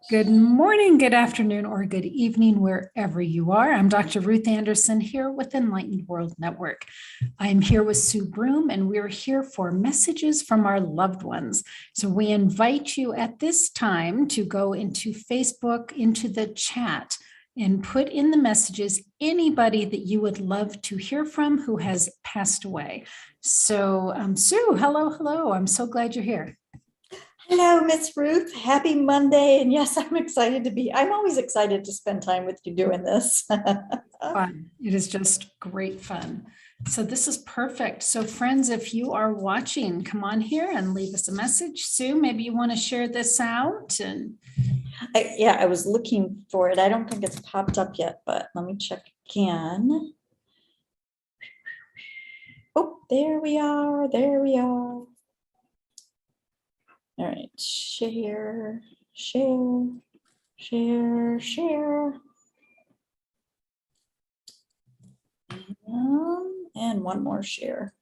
Good morning, good afternoon, or good evening, wherever you are. I'm Dr. Ruth Anderson here with Enlightened World Network. I'm here with Sue Broome, and we're here for messages from our loved ones. So we invite you at this time to go into Facebook, into the chat, and put in the messages anybody that you would love to hear from who has passed away. So Sue, hello. I'm so glad you're here. Hello, Miss Ruth. Happy Monday. And yes, I'm always excited to spend time with you doing this. Fun. It is just great fun. So this is perfect. So friends, if you are watching, come on here and leave us a message. Sue, maybe you want to share this out. And I was looking for it. I don't think it's popped up yet, but let me check again. Oh, there we are. All right, share. And one more share.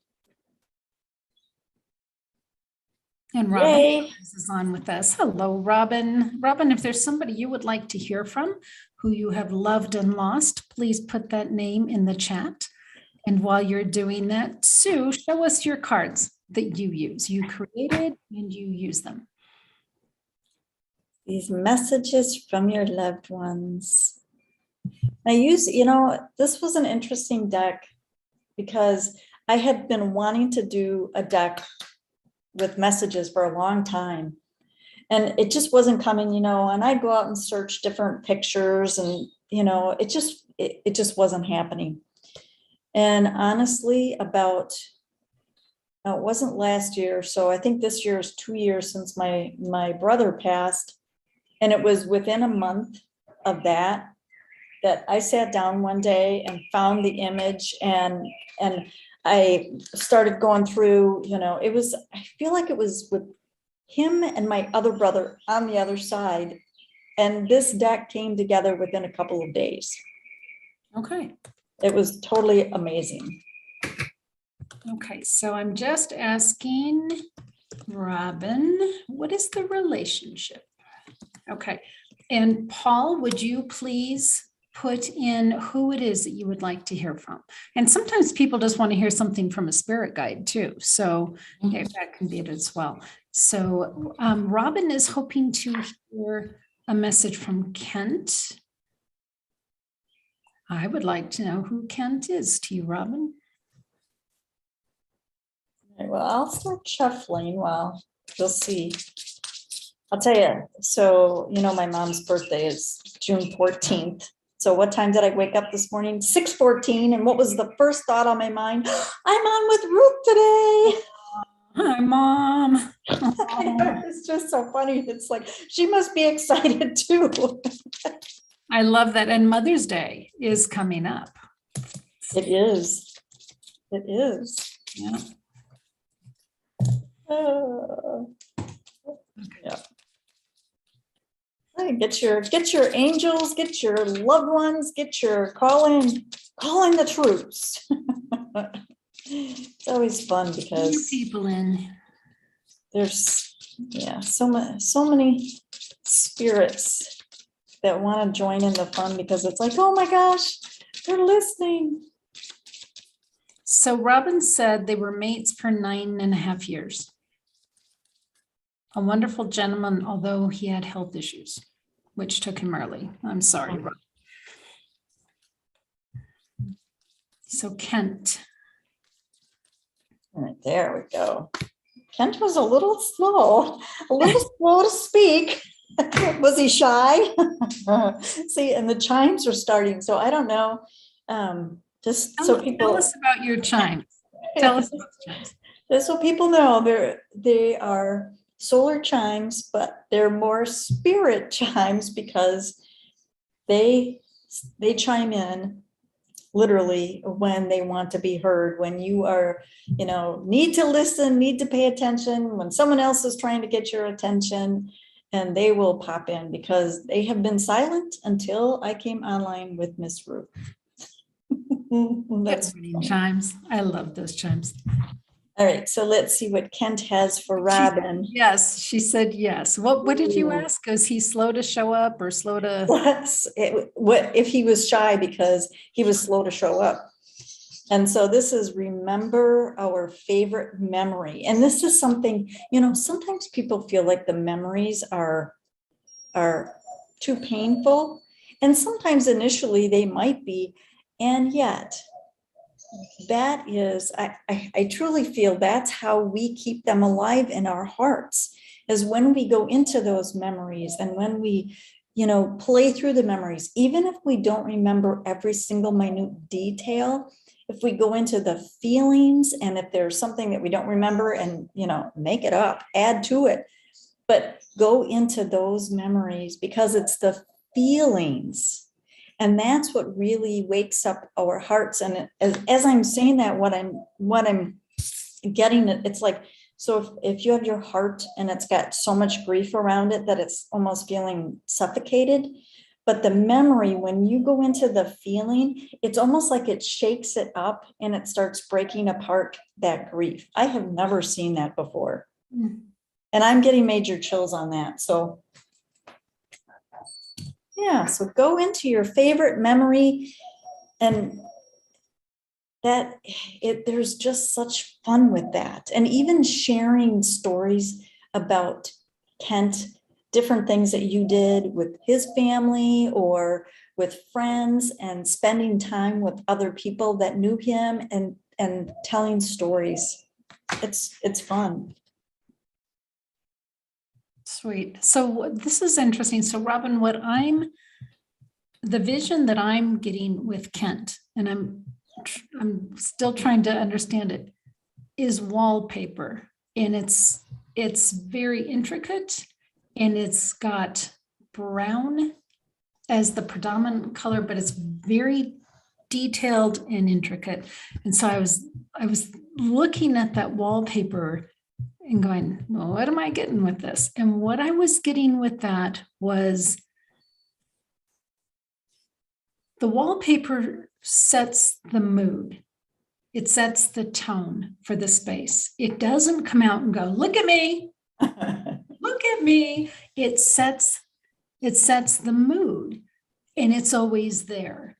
And Robin is on with us. Hello, Robin. Robin, if there's somebody you would like to hear from who you have loved and lost, please put that name in the chat. And while you're doing that, Sue, show us your cards that you use. You created and you use them. These messages from your loved ones. This was an interesting deck because I had been wanting to do a deck with messages for a long time. And it just wasn't coming, and I'd go out and search different pictures and, it just wasn't happening. And honestly, it wasn't last year. So I think this year is 2 years since my brother passed. And it was within a month of that I sat down one day and found the image and I started going through, I feel like it was with him and my other brother on the other side. And this deck came together within a couple of days. Okay. It was totally amazing. Okay, so I'm just asking Robin, what is the relationship? Okay, and Paul, would you please put in who it is that you would like to hear from? And sometimes people just want to hear something from a spirit guide too. So that can be it as well. So Robin is hoping to hear a message from Kent. I would like to know who Kent is to you, Robin. Well, I'll start shuffling. Well, you'll see. I'll tell you. So, my mom's birthday is June 14th. So what time did I wake up this morning? 6:14. And what was the first thought on my mind? I'm on with Ruth today. Hi, Mom. It's just so funny. It's like, she must be excited too. I love that. And Mother's Day is coming up. It is. Yeah. Yeah. Get your angels, get your loved ones, get your calling the troops. It's always fun because people in. There's so many spirits that want to join in the fun because it's like, oh my gosh, they're listening. So Robin said they were mates for 9.5 years. A wonderful gentleman, although he had health issues, which took him early. I'm sorry, Robin. So Kent. All right, there we go. Kent was a little slow to speak. Was he shy? See, and the chimes are starting, so I don't know. Tell us about your chimes. Tell us about the chimes. Just so people know, they are solar chimes, but they're more spirit chimes because they chime in literally when they want to be heard, when you are, need to listen, need to pay attention, when someone else is trying to get your attention, and they will pop in because they have been silent until I came online with Miss Ruth. That's chimes. I love those chimes. All right, so let's see what Kent has for Robin. Yes, she said yes. What did you Ooh. ask? Is he slow to show up or slow to? What if he was shy because he was slow to show up? And so this is remember our favorite memory. And this is something, sometimes people feel like the memories are too painful. And sometimes initially they might be. And yet that is, I truly feel that's how we keep them alive in our hearts, is when we go into those memories and when we, play through the memories, even if we don't remember every single minute detail, if we go into the feelings and if there's something that we don't remember and, make it up, add to it, but go into those memories because it's the feelings. And that's what really wakes up our hearts. And as I'm saying that, what I'm getting, it's like, so if you have your heart and it's got so much grief around it that it's almost feeling suffocated, but the memory, when you go into the feeling, it's almost like it shakes it up and it starts breaking apart that grief. I have never seen that before. Mm. And I'm getting major chills on that. So yeah, so go into your favorite memory, and there's just such fun with that. And even sharing stories about Kent, different things that you did with his family or with friends, and spending time with other people that knew him and telling stories. It's fun. Sweet. So this is interesting. So Robin, the vision that I'm getting with Kent, and I'm still trying to understand it, is wallpaper. And it's very intricate, and it's got brown as the predominant color, but it's very detailed and intricate. And so I was looking at that wallpaper and going, well, what am I getting with this? And what I was getting with that was the wallpaper sets the mood. It sets the tone for the space. It doesn't come out and go, look at me, look at me. It sets the mood, and it's always there.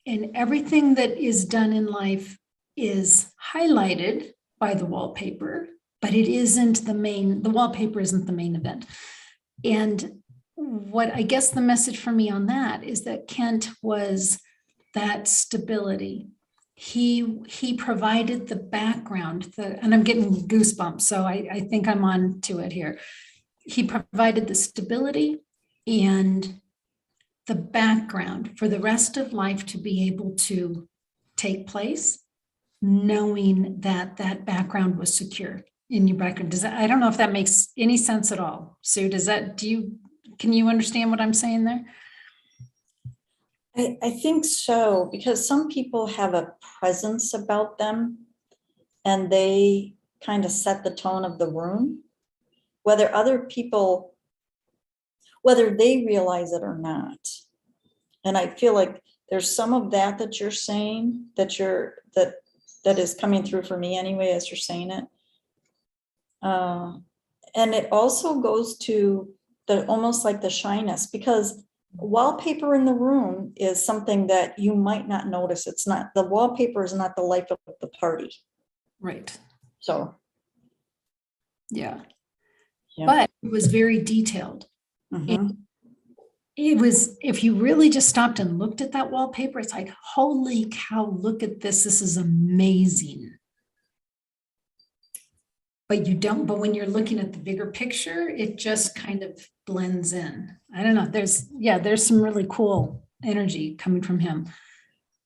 And everything that is done in life is highlighted by the wallpaper, but the wallpaper isn't the main event. And what I guess the message for me on that is that Kent was that stability. He provided the background, and I'm getting goosebumps, so I think I'm on to it here. He provided the stability and the background for the rest of life to be able to take place, knowing that that background was secure in your background. I don't know if that makes any sense at all. Sue, can you understand what I'm saying there? I think so, because some people have a presence about them and they kind of set the tone of the room, whether they realize it or not. And I feel like there's some of that you're saying that is coming through for me anyway, as you're saying it. And it also goes to almost like the shyness, because wallpaper in the room is something that you might not notice. The wallpaper is not the life of the party. Right. So. Yeah. But it was very detailed. Mm-hmm. It was, if you really just stopped and looked at that wallpaper, it's like, holy cow, look at this. This is amazing. But when you're looking at the bigger picture, it just kind of blends in. I don't know. There's some really cool energy coming from him.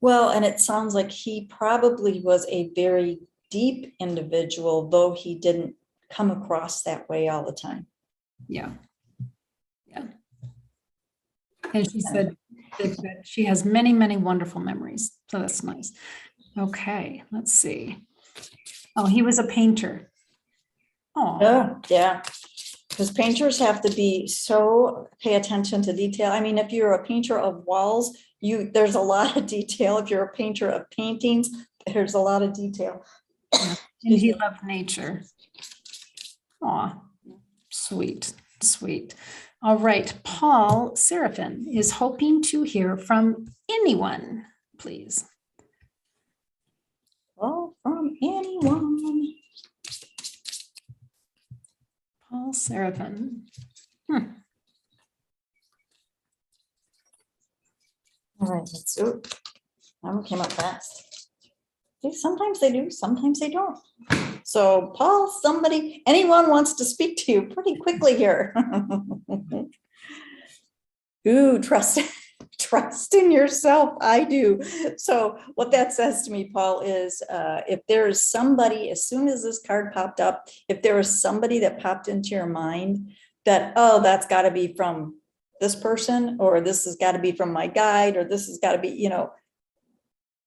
Well, and it sounds like he probably was a very deep individual, though he didn't come across that way all the time. Yeah. Yeah. And she said that she has many, many wonderful memories. So that's nice. Okay, let's see. Oh, he was a painter. Oh, yeah. Because painters have to pay attention to detail. I mean, if you're a painter of walls, there's a lot of detail. If you're a painter of paintings, there's a lot of detail. Yeah. And he loved nature. Aw, sweet, sweet. All right, Paul Seraphin is hoping to hear from anyone, please. Oh, from anyone. Paul Seraphin. All right, let's do it. That one came up fast. See, sometimes they do, sometimes they don't. So Paul, anyone wants to speak to you pretty quickly here. Ooh, trust in yourself. I do. So what that says to me, Paul, is if there is somebody, as soon as this card popped up, if there was somebody that popped into your mind that, oh, that's got to be from this person, or this has got to be from my guide, or this has got to be,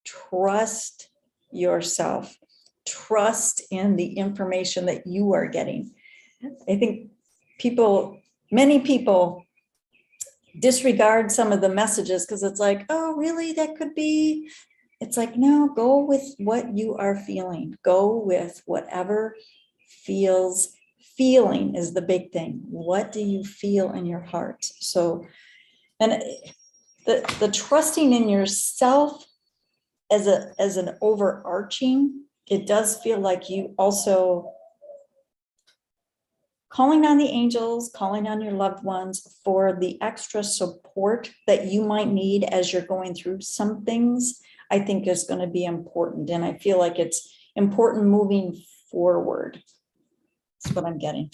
trust yourself. Trust in the information that you are getting. I think many people disregard some of the messages because it's like, oh, really? That could be. It's like, no, go with what you are feeling. Go with whatever feeling is the big thing. What do you feel in your heart? So, and the trusting in yourself as an overarching, it does feel like you also calling on the angels, calling on your loved ones for the extra support that you might need as you're going through some things, I think is going to be important. And I feel like it's important moving forward. That's what I'm getting.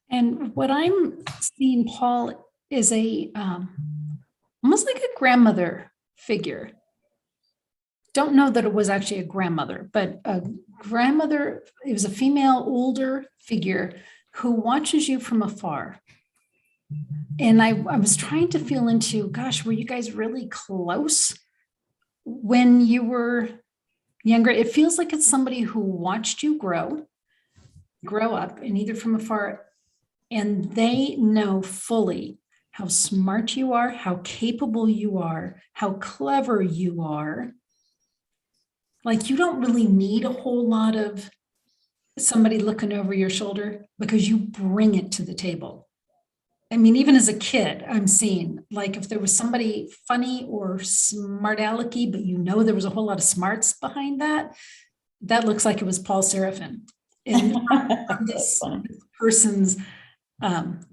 And what I'm seeing, Paul, is almost like a grandmother figure. Don't know that it was actually a grandmother, but a grandmother. It was a female, older figure who watches you from afar. And I was trying to feel into, gosh, were you guys really close when you were younger? It feels like it's somebody who watched you grow up, and either from afar, and they know fully how smart you are, how capable you are, how clever you are. Like, you don't really need a whole lot of somebody looking over your shoulder because you bring it to the table. I mean, even as a kid, I'm seeing, like, if there was somebody funny or smart alecky, but there was a whole lot of smarts behind that, that looks like it was Paul Seraphin. And this person's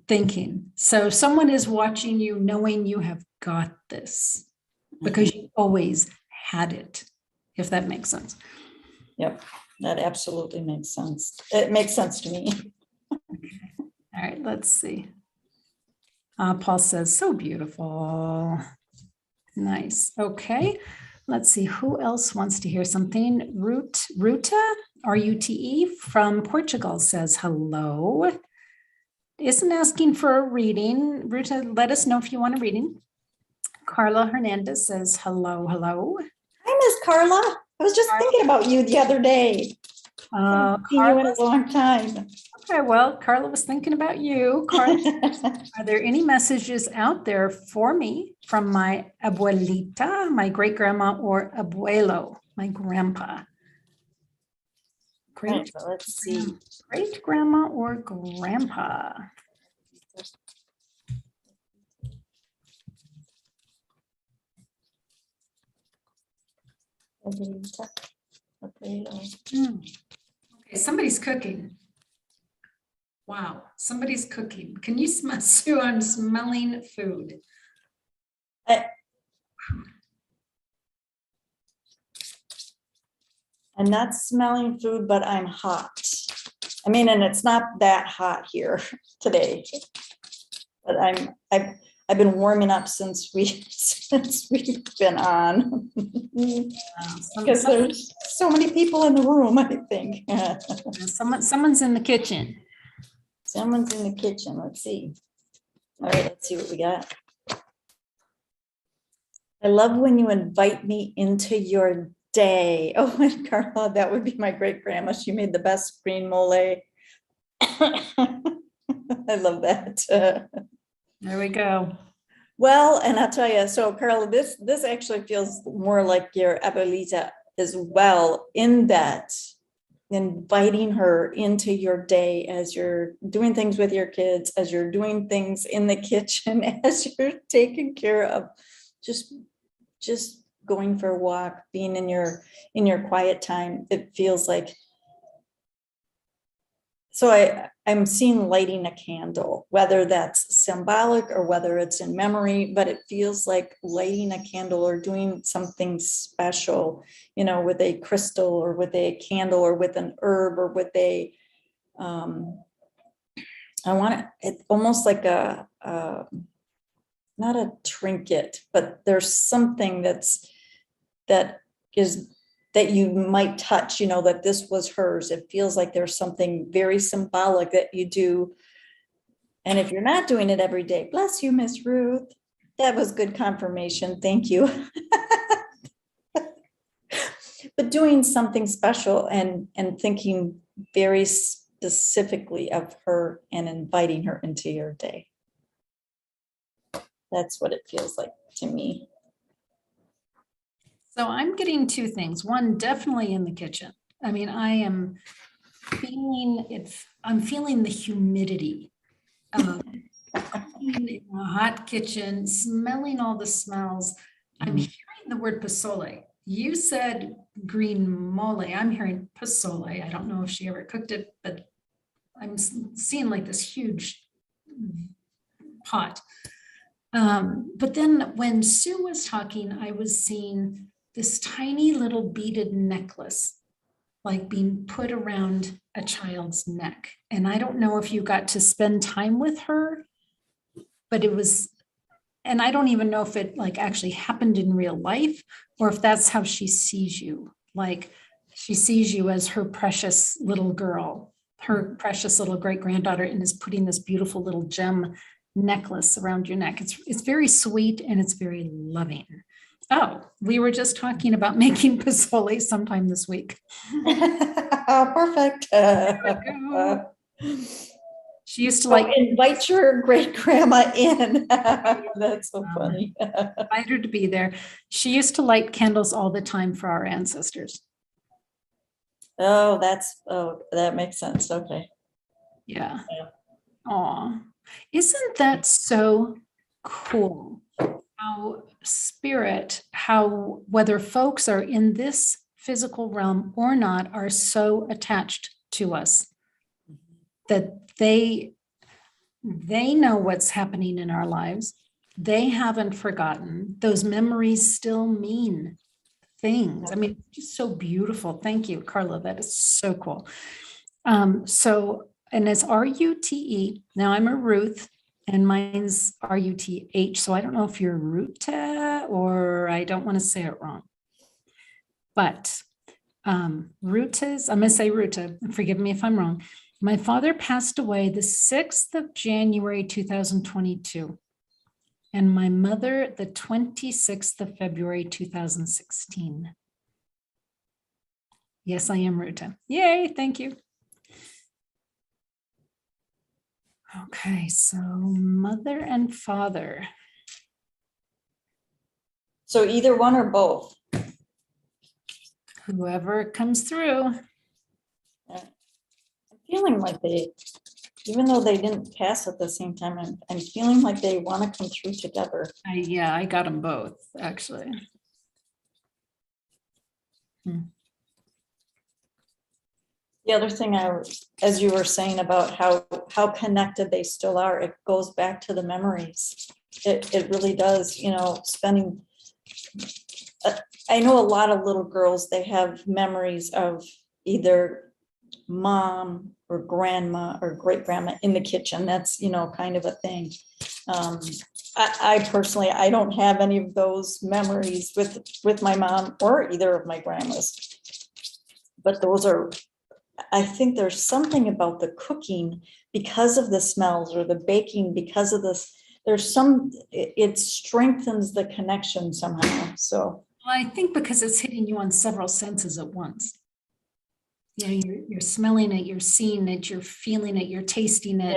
thinking. So someone is watching you, knowing you have got this because you always had it, if that makes sense. Yep, that absolutely makes sense. It makes sense to me. All right, let's see. Paul says, so beautiful. Nice. Okay, let's see. Who else wants to hear something? Ruta, R-U-T-E from Portugal says hello. Isn't asking for a reading. Ruta, let us know if you want a reading. Carla Hernandez says hello. Hi, Miss Carla. I was just thinking about you the other day. I've seen you in a long time. Okay, well, Carla was thinking about you. Carla, are there any messages out there for me from my abuelita, my great grandma, or abuelo, my grandpa? Right, so let's see. Great grandma or grandpa? Okay, somebody's cooking. Wow, somebody's cooking. Can you smell, Sue? I'm smelling food. I'm not smelling food, but I'm hot. I mean, and it's not that hot here today, but I've been warming up since we've been on. Because there's so many people in the room, I think. Someone's in the kitchen. Someone's in the kitchen. Let's see. All right, let's see what we got. I love when you invite me into your day. Oh, and Carla, that would be my great grandma. She made the best green mole. I love that. There we go. Well, and I'll tell you, so Carla, this actually feels more like your abuelita as well, in that inviting her into your day as you're doing things with your kids, as you're doing things in the kitchen, as you're taking care of just going for a walk, being in your quiet time. It feels like, so I'm seeing lighting a candle, whether that's symbolic or whether it's in memory, but it feels like lighting a candle or doing something special, you know, with a crystal or with a candle or with an herb or with a, I want it almost like a, not a trinket, but there's something that you might touch, you know, that this was hers. It feels like there's something very symbolic that you do. And if you're not doing it every day, bless you, Miss Ruth. That was good confirmation. Thank you. But doing something special and thinking very specifically of her and inviting her into your day. That's what it feels like to me. So I'm getting two things. One, definitely in the kitchen. I mean, I am feeling it. I'm feeling the humidity of being in a hot kitchen, smelling all the smells. I'm hearing the word pozole. You said green mole. I'm hearing pozole. I don't know if she ever cooked it, but I'm seeing like this huge pot. But then when Sue was talking, I was seeing this tiny little beaded necklace, like being put around a child's neck. And I don't know if you got to spend time with her, but it was, and I don't even know if it like actually happened in real life or if that's how she sees you. Like she sees you as her precious little girl, her precious little great granddaughter, and is putting this beautiful little gem necklace around your neck. It's very sweet and it's very loving. Oh, we were just talking about making pozole sometime this week. Perfect. She used to like invite your great grandma in. That's so funny. invite her to be there. She used to light candles all the time for our ancestors. Oh, that makes sense. Okay. Yeah. Aw. Isn't that so cool? How spirit, how whether folks are in this physical realm or not, are so attached to us that they know what's happening in our lives. They haven't forgotten. Those memories still mean things. I mean, it's just so beautiful. Thank you, Carla. That is so cool. And it's R-U-T-E. Now I'm a Ruth. And mine's R-U-T-H. So I don't know if you're Ruta or I don't want to say it wrong. But Ruta's, I'm going to say Ruta, forgive me if I'm wrong. My father passed away the 6th of January, 2022. And my mother, the 26th of February, 2016. Yes, I am Ruta. Yay, thank you. Okay, so mother and father. So either one or both? Whoever comes through. I'm feeling like they, even though they didn't pass at the same time, I'm feeling like they want to come through together. Yeah, I got them both, actually. The other thing as you were saying about how connected they still are, it goes back to the memories. It really does, you know, spending, I know a lot of little girls, they have memories of either mom or grandma or great grandma in the kitchen. That's, you know, kind of a thing. I personally, I don't have any of those memories with my mom or either of my grandmas, but those are, I think there's something about the cooking because of the smells or the baking because of this, it strengthens the connection somehow. So well, I think because it's hitting you on several senses at once. You know, you're smelling it, you're seeing it, you're feeling it, you're tasting it.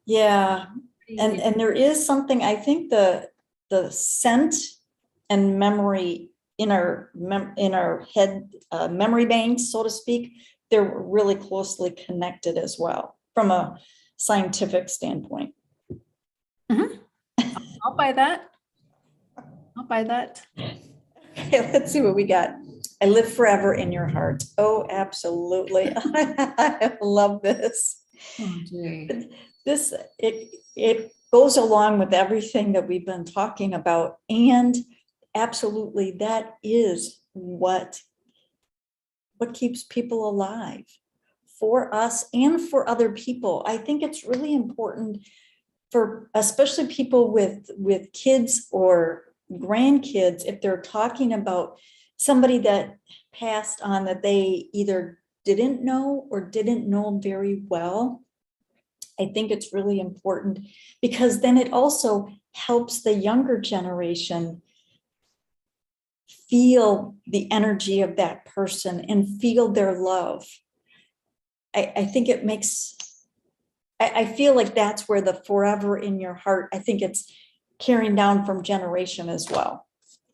Yeah. And there is something, I think the scent and memory in our head, memory banks, so to speak, they're really closely connected as well from a scientific standpoint. Mhm. I'll buy that. I'll buy that. Okay, let's see what we got. I live forever in your heart. Oh, absolutely. I love this. Oh, gee. This, it goes along with everything that we've been talking about. And absolutely, that is what keeps people alive for us and for other people. I think it's really important for especially people with kids or grandkids, if they're talking about somebody that passed on that they either didn't know or didn't know very well. I think it's really important because then it also helps the younger generation feel the energy of that person and feel their love. I think it makes, I feel like that's where the forever in your heart, I think it's carrying down from generation as well,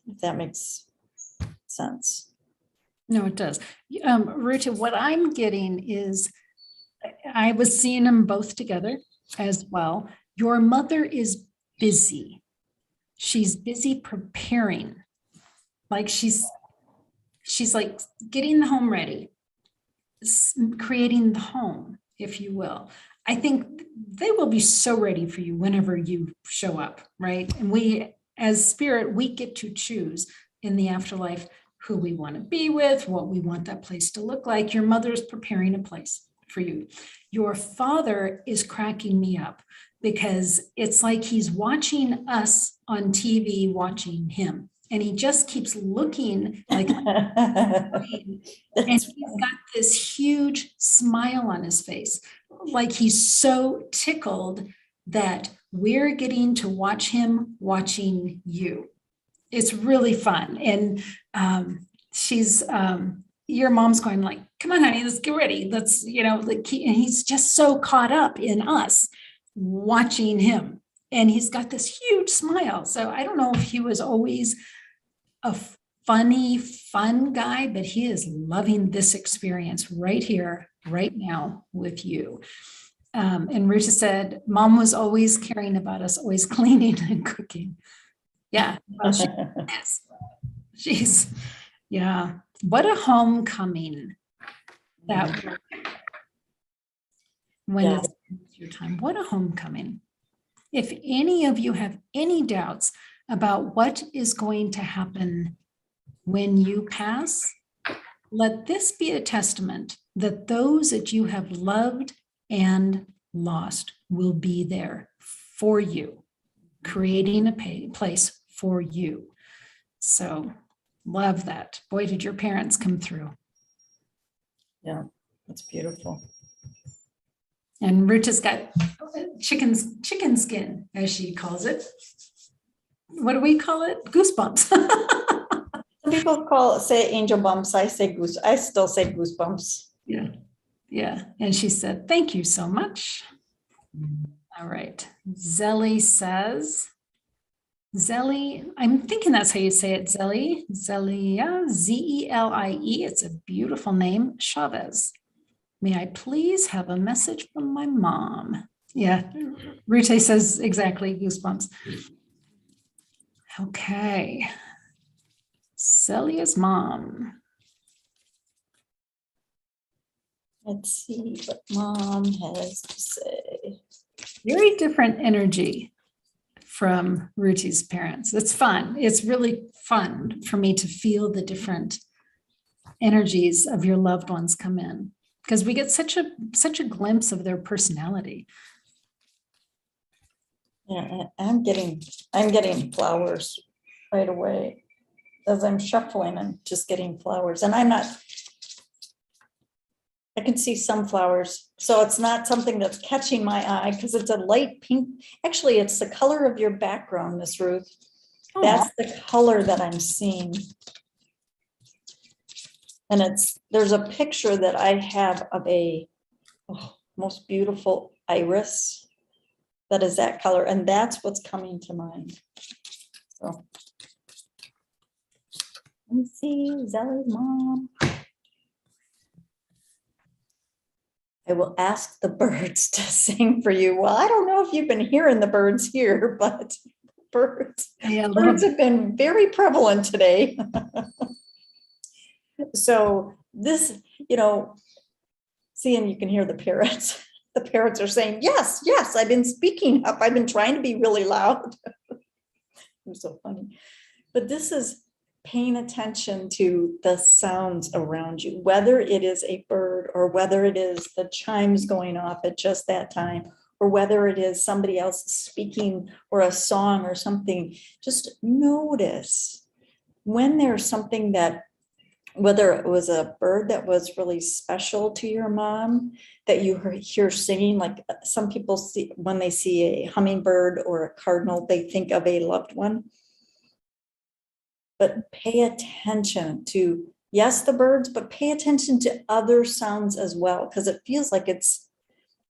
if that makes sense. No, it does. Ruta, what I'm getting is I was seeing them both together as well. Your mother is busy. She's busy preparing. Like she's like getting the home ready, creating the home, if you will. I think they will be so ready for you whenever you show up, right? And we, as spirit, we get to choose in the afterlife who we want to be with, what we want that place to look like. Your mother's preparing a place for you. Your father is cracking me up because it's like he's watching us on TV, watching him. And he just keeps looking like, and he's got this huge smile on his face, like he's so tickled that we're getting to watch him watching you. It's really fun. And she's, your mom's going like, come on, honey, let's get ready. Let's, and he's just so caught up in us watching him. And he's got this huge smile. So I don't know if he was always a fun guy, but he is loving this experience right here, right now with you. And Rita said, Mom was always caring about us, always cleaning and cooking. Yeah, well, she is. She's, yeah. What a homecoming that when Yeah. it's your time. What a homecoming. If any of you have any doubts about what is going to happen when you pass, let this be a testament that those that you have loved and lost will be there for you, creating a place for you. So love that. Boy, did your parents come through. Yeah, that's beautiful. And Rita's got chicken skin, as she calls it. What do we call it? Goosebumps. Some people say angel bumps. I still say goosebumps. Yeah. Yeah. And she said, thank you so much. All right. Zelly says, I'm thinking that's how you say it, Zelia, Z-E-L-I-E. It's a beautiful name, Chavez. May I please have a message from my mom? Yeah, Rute says exactly, goosebumps. Okay. Celia's mom. Let's see what Mom has to say. Very different energy from Ruchi's parents. It's fun. It's really fun for me to feel the different energies of your loved ones come in because we get such a glimpse of their personality. Yeah, I'm getting flowers right away as I'm shuffling. I'm just getting flowers, and I can see sunflowers, so it's not something that's catching my eye because it's a light pink. Actually, it's the color of your background, Miss Ruth. Oh. That's the color that I'm seeing. And there's a picture that I have of a most beautiful iris that is that color, and that's what's coming to mind. So let me see, Zelly's mom. I will ask the birds to sing for you. Well, I don't know if you've been hearing the birds here, but birds, Yeah, a little birds have been very prevalent today. So this, see, and you can hear the parrots. The parrots are saying, yes, yes, I've been speaking up. I've been trying to be really loud. It was so funny. But this is paying attention to the sounds around you, whether it is a bird or whether it is the chimes going off at just that time, or whether it is somebody else speaking or a song or something. Just notice when there's something that, whether it was a bird that was really special to your mom that you hear singing, like some people see when they see a hummingbird or a cardinal, they think of a loved one. But pay attention to, yes, the birds, but pay attention to other sounds as well, because it feels like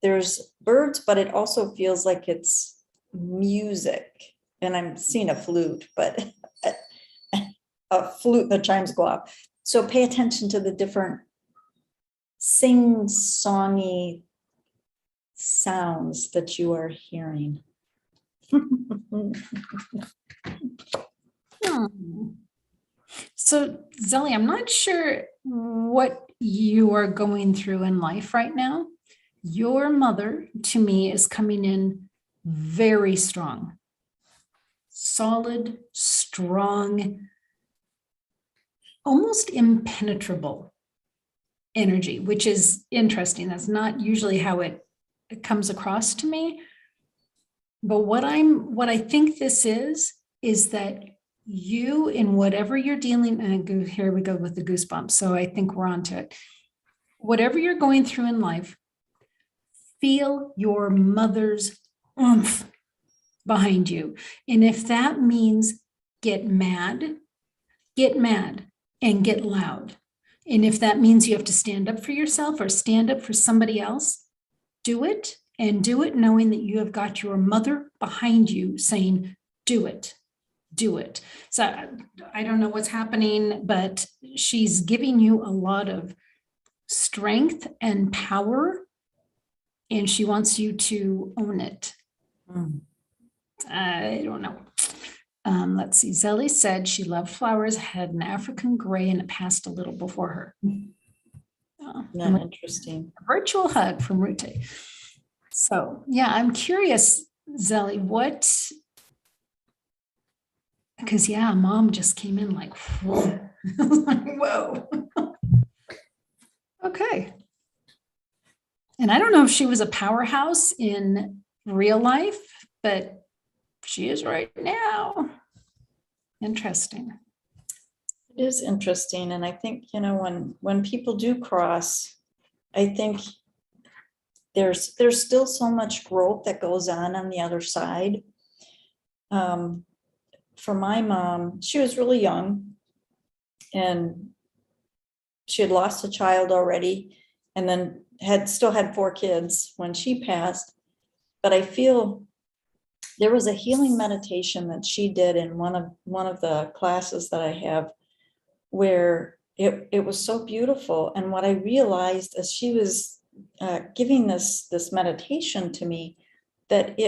there's birds, but it also feels like it's music. And I'm seeing a flute, but a flute, the chimes go off. So pay attention to the different sing-songy sounds that you are hearing. So, Zelly, I'm not sure what you are going through in life right now. Your mother, to me, is coming in very strong, solid, strong, almost impenetrable energy, which is interesting. That's not usually how it comes across to me. But what I think this is that you, in whatever you're dealing, and here we go with the goosebumps. So I think we're on to it. Whatever you're going through in life, feel your mother's oomph behind you. And if that means get mad and get loud. And if that means you have to stand up for yourself or stand up for somebody else, do it, and do it knowing that you have got your mother behind you saying, do it. Do it. So I don't know what's happening, but she's giving you a lot of strength and power, and she wants you to own it. I don't know. Let's see. Zelly said she loved flowers, had an African gray, and it passed a little before her. Not interesting. A virtual hug from Rute. So yeah, I'm curious, Zelly, what? Because yeah, mom just came in like, whoa. I was like, whoa. Okay. And I don't know if she was a powerhouse in real life, but she is right now. Interesting. It is interesting. And I think, when people do cross, I think there's still so much growth that goes on the other side. For my mom, she was really young and she had lost a child already and then still had 4 kids when she passed. But I feel there was a healing meditation that she did in one of the classes that I have where it was so beautiful. And what I realized as she was giving this meditation to me, that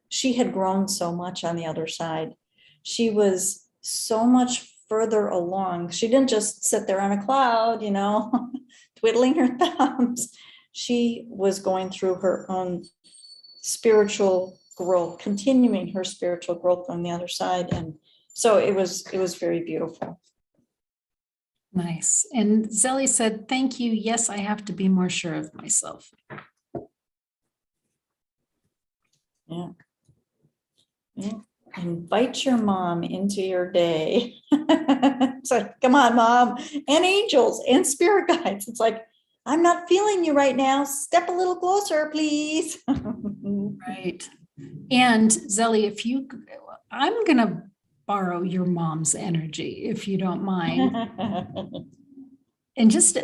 she had grown so much on the other side. She was so much further along. She didn't just sit there on a cloud, twiddling her thumbs. She was going through her own spiritual growth, continuing her spiritual growth on the other side. And so it was very beautiful. Nice. And Zelly said, thank you. Yes, I have to be more sure of myself. Yeah. Invite your mom into your day. It's like, come on, mom, and angels and spirit guides. It's like, I'm not feeling you right now. Step a little closer, please. Right. And Zelly, I'm going to borrow your mom's energy, if you don't mind. And just,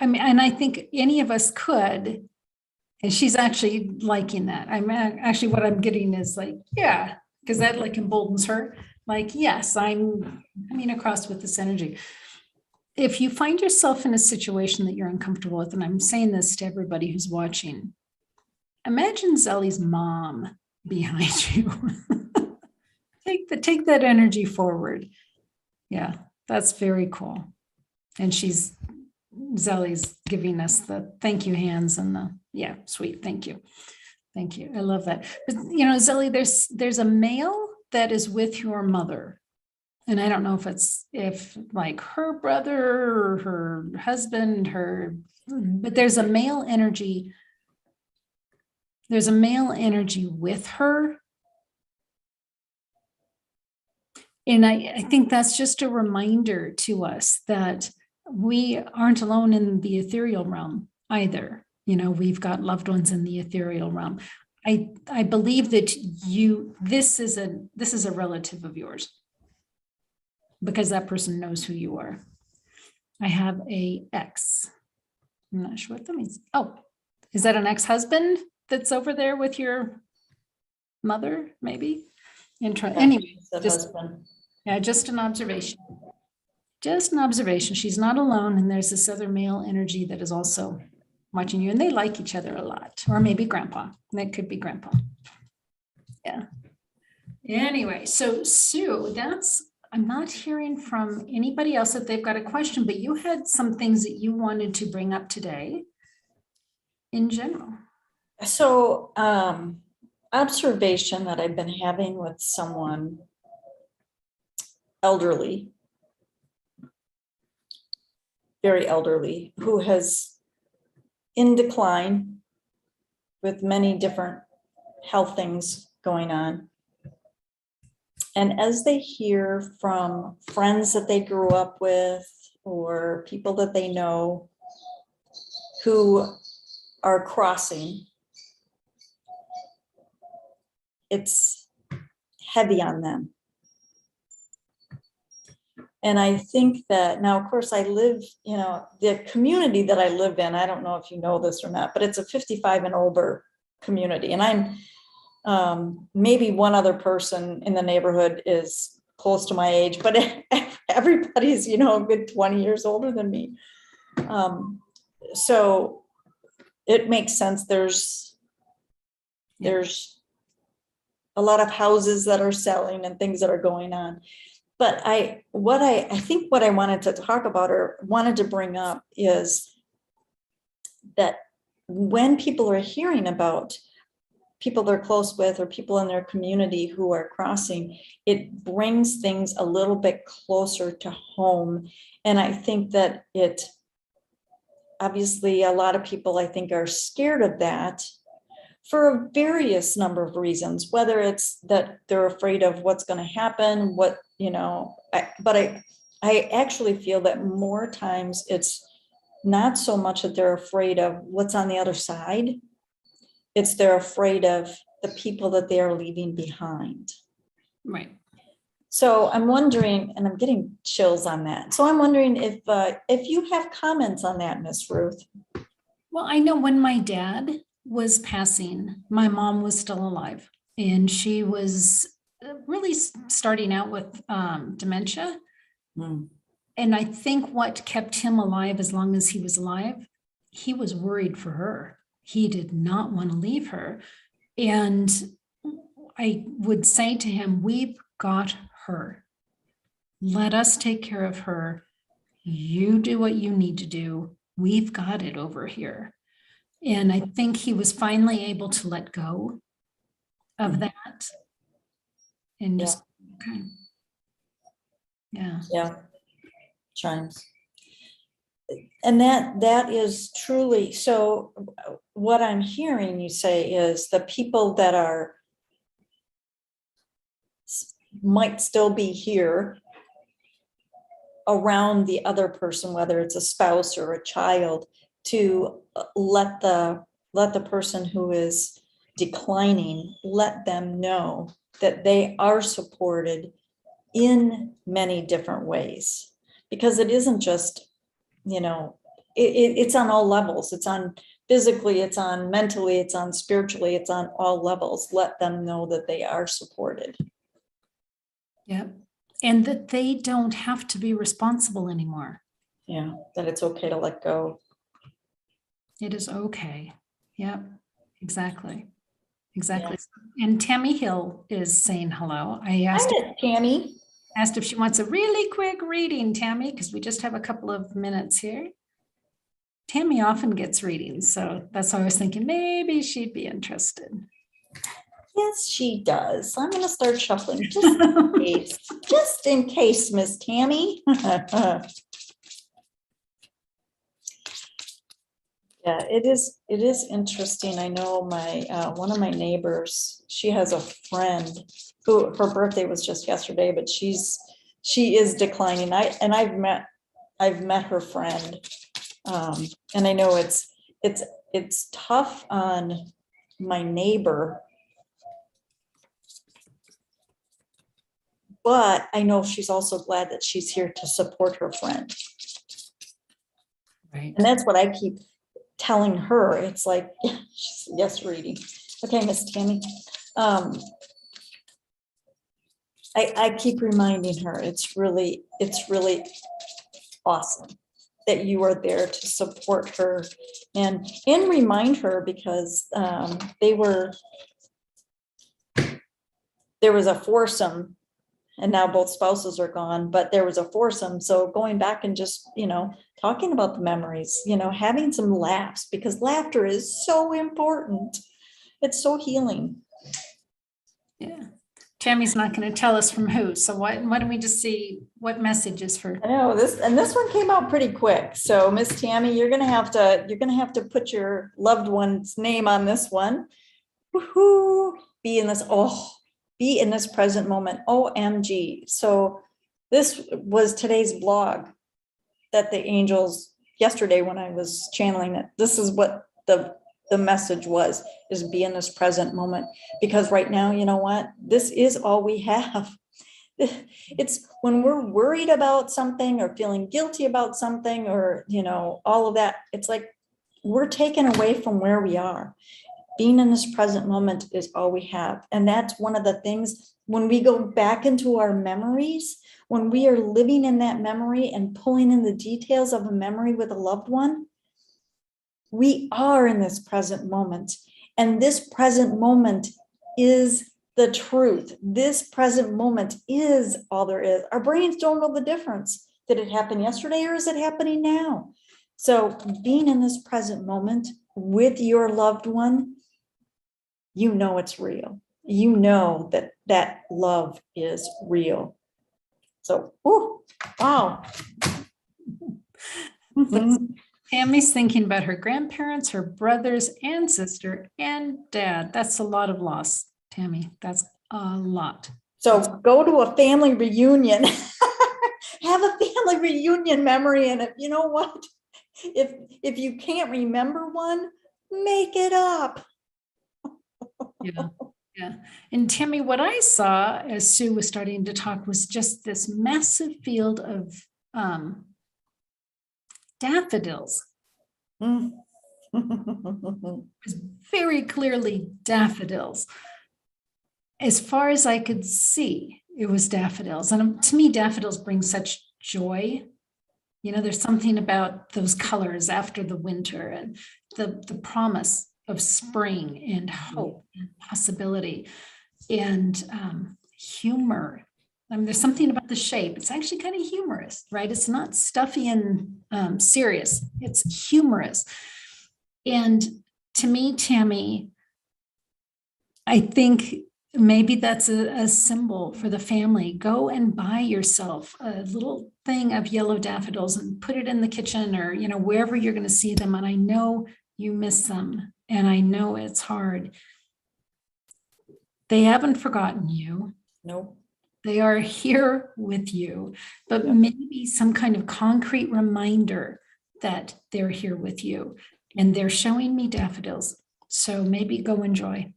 and I think any of us could, and she's actually liking that. What I'm getting is like, yeah, because that like emboldens her. Like, yes, I'm coming across with this energy. if you find yourself in a situation that you're uncomfortable with, and I'm saying this to everybody who's watching, imagine Zelly's mom behind you. Take that energy forward. Yeah, that's very cool. And Zelly's giving us the thank you hands and yeah, sweet. Thank you. Thank you. I love that. But Zelly, there's a male that is with your mother. And I don't know if like her brother or her husband, but there's a male energy. There's a male energy with her. And I think that's just a reminder to us that we aren't alone in the ethereal realm either. We've got loved ones in the ethereal realm. I believe that this is a relative of yours, because that person knows who you are. I have a ex. I'm not sure what that means. Oh, is that an ex-husband that's over there with your mother, maybe? Anyway, just an observation. Just an observation. She's not alone, and there's this other male energy that is also watching you, and they like each other a lot, or maybe grandpa. That could be grandpa. Yeah. Anyway, so Sue, I'm not hearing from anybody else that they've got a question, but you had some things that you wanted to bring up today in general. So, observation that I've been having with someone elderly, very elderly, who has in decline with many different health things going on. And as they hear from friends that they grew up with or people that they know who are crossing, it's heavy on them. And I think that now, of course, I live, the community that I live in, I don't know if you know this or not, but it's a 55 and older community. And I'm maybe one other person in the neighborhood is close to my age, but everybody's, a good 20 years older than me. So it makes sense. There's a lot of houses that are selling and things that are going on. But I think what I wanted to talk about or wanted to bring up is that when people are hearing about people they're close with or people in their community who are crossing, it brings things a little bit closer to home. And I think that obviously a lot of people, I think, are scared of that for a various number of reasons, whether it's that they're afraid of what's going to happen, but I actually feel that more times it's not so much that they're afraid of what's on the other side. It's they're afraid of the people that they are leaving behind. Right. So I'm wondering, and I'm getting chills on that. So I'm wondering if you have comments on that, Miss Ruth. Well, I know when my dad was passing, my mom was still alive, and she was really starting out with dementia. And I think what kept him alive as long as he was alive, he was worried for her. He did not want to leave her. And I would say to him, we've got her. Let us take care of her. You do what you need to do. We've got it over here. And I think he was finally able to let go of that. And just, okay. Yeah. Chimes. And that is truly, so what I'm hearing you say is the people that might still be here around the other person, whether it's a spouse or a child, to let the person who is declining, let them know that they are supported in many different ways, because it isn't just, it's on all levels. It's on physically, it's on mentally, it's on spiritually, it's on all levels. Let them know that they are supported. Yeah. And that they don't have to be responsible anymore. Yeah, that it's okay to let go. It is okay. Yep, exactly. Exactly. And Tammy Hill is saying hello. I Hi, Miss Tammy. asked if she wants a really quick reading, Tammy, because we just have a couple of minutes here. Tammy often gets readings, so that's why I was thinking maybe she'd be interested. Yes, she does. I'm going to start shuffling just in case. Just in case, Miss Tammy. Yeah, it is interesting. I know my one of my neighbors, she has a friend who her birthday was just yesterday, but she is declining. I've met her friend. And I know it's tough on my neighbor, but I know she's also glad that she's here to support her friend. Right. And that's what I keep telling her. It's like, yes, reading. Okay, Miss Tammy. I keep reminding her it's really awesome that you are there to support her and remind her, because there was a foursome, and now both spouses are gone, but there was a foursome. So going back and just, talking about the memories, having some laughs, because laughter is so important. It's so healing. Yeah. Tammy's not going to tell us from who. So why don't we just see what message is for? I know this, and this one came out pretty quick. So Miss Tammy, you're gonna have to put your loved one's name on this one. Woohoo! Be in this present moment. OMG. So this was today's blog that the angels, yesterday when I was channeling it, this is what the message was, is be in this present moment. Because right now, you know what? This is all we have. It's when we're worried about something or feeling guilty about something, or, all of that, it's like we're taken away from where we are. Being in this present moment is all we have. And that's one of the things, when we go back into our memories, when we are living in that memory and pulling in the details of a memory with a loved one, we are in this present moment. And this present moment is the truth. This present moment is all there is. Our brains don't know the difference. Did it happen yesterday or is it happening now? So being in this present moment with your loved one, it's real. That love is real. So, wow. Tammy's thinking about her grandparents, her brothers and sister and dad. That's a lot of loss, Tammy. That's a lot. So go to a family reunion. Have a family reunion memory. And you know what? If you can't remember one, make it up. Yeah. And Tammy, what I saw as Sue was starting to talk was just this massive field of daffodils. It was very clearly daffodils. As far as I could see, it was daffodils. And to me, daffodils bring such joy. There's something about those colors after the winter and the promise of spring and hope and possibility and humor. There's something about the shape. It's actually kind of humorous, right? It's not stuffy and serious. It's humorous. And to me, Tammy, I think maybe that's a symbol for the family. Go and buy yourself a little thing of yellow daffodils and put it in the kitchen or, wherever you're going to see them. And I know you miss them and I know it's hard. They haven't forgotten you. Nope. They are here with you, but maybe some kind of concrete reminder that they're here with you and they're showing me daffodils. So maybe go enjoy.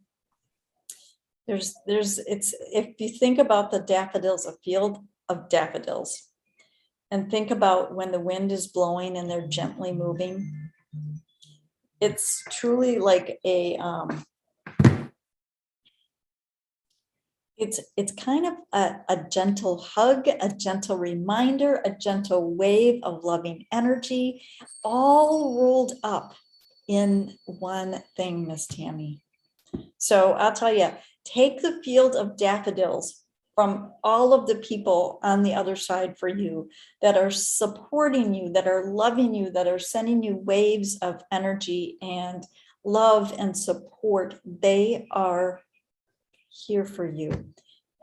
If you think about the daffodils, a field of daffodils, and think about when the wind is blowing and they're gently moving, it's truly like It's kind of a gentle hug, a gentle reminder, a gentle wave of loving energy, all rolled up in one thing, Miss Tammy. So I'll tell you, take the field of daffodils from all of the people on the other side for you that are supporting you, that are loving you, that are sending you waves of energy and love and support. They are here for you.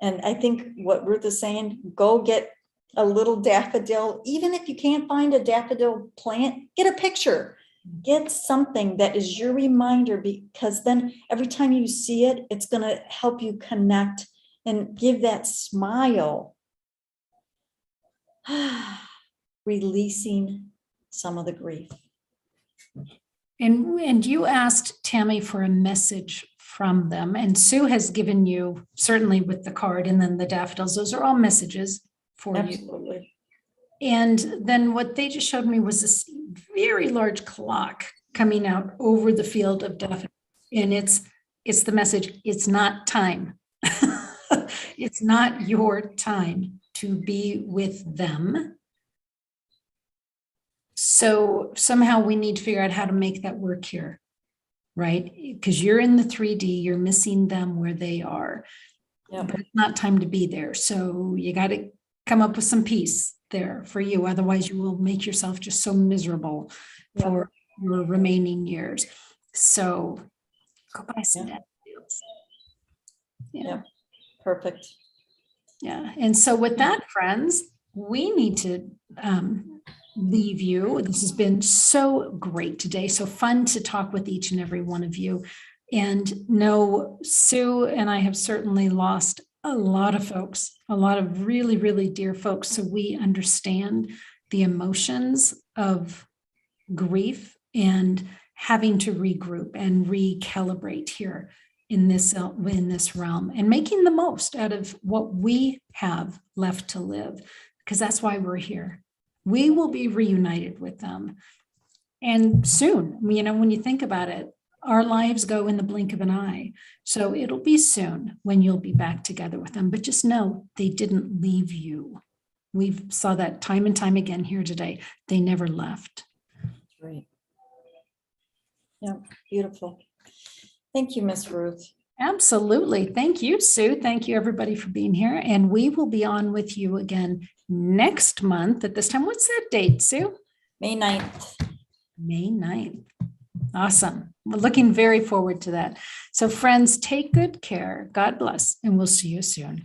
And I think what Ruth is saying, go get a little daffodil. Even if you can't find a daffodil plant, get a picture. Get something that is your reminder, because then every time you see it, it's going to help you connect and give that smile. Releasing some of the grief. And you asked Tammy for a message from them, and Sue has given you, certainly with the card and then the daffodils, those are all messages for you. Absolutely. And then what they just showed me was this very large clock coming out over the field of daffodils. And it's the message, it's not time. It's not your time to be with them. So somehow we need to figure out how to make that work here, right? Because you're in the 3D, you're missing them where they are. Yep. But it's not time to be there. So you got to come up with some peace there for you. Otherwise, you will make yourself just so miserable for your remaining years. So go buy some daffodils. Yeah. Perfect. Yeah. And so with that, friends, we need to leave you. This has been so great today. So fun to talk with each and every one of you. And no, Sue and I have certainly lost a lot of folks, a lot of really, really dear folks. So we understand the emotions of grief and having to regroup and recalibrate here in this realm, and making the most out of what we have left to live, because that's why we're here. We will be reunited with them. And soon, when you think about it, our lives go in the blink of an eye. So it'll be soon when you'll be back together with them. But just know they didn't leave you. We've saw that time and time again here today. They never left. Great. Yeah, beautiful. Thank you, Miss Ruth. Absolutely. Thank you, Sue. Thank you, everybody, for being here. And we will be on with you again next month at this time. What's that date, Sue? May 9th. May 9th. Awesome. We're looking very forward to that. So friends, take good care. God bless, and we'll see you soon.